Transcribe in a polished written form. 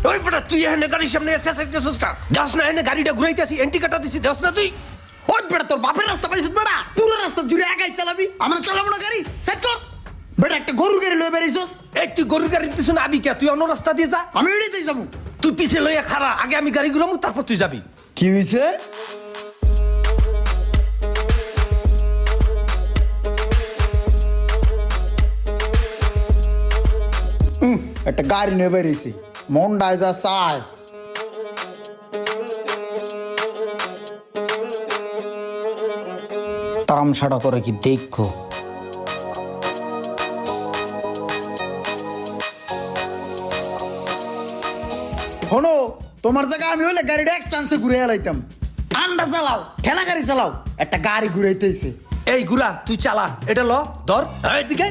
ওই বেটা তুই এখানে গাড়ির সামনে এসে আসছিস না? যাস না এখানে গাড়িটা ঘুরাইতেছি এন্টি কাটা দিছি যাস না তুই? ওই বেটা তোর বাপের রাস্তা পাইছিস বেটা, পুরো রাস্তা জুড়ে একাই চালাবি, আমরা চালাবো না গাড়ি, সেট কর। বেটা একটা গরুর গাড়ি লয়ে বেরিয়েছিস, এই তুই গরুর গাড়ির পিছনে আবি কে? তুই অন্য রাস্তা দিয়ে যা। আমি এড়িয়েই যাবো। তুই পিছে লইয়া খাড়া, আগে আমি গাড়ি ঘুরামু তারপর তুই যাবি। কি হয়েছে? একটা গাড়ি নিয়ে বেরিয়েছি, মনটায় যা চায়। তামসাটা করে কি দেখো। শোনো, তোমার জায়গায় আমি হইলে গাড়িটা এক চান্সে ঘুরে এলাইতাম। ঠান্ডা চালাও, ঠেলা গাড়ি চালাও, একটা গাড়ি ঘুরাইতেছে। এই ঘুরা তুই চালা, এটা ল ধর এদিকে।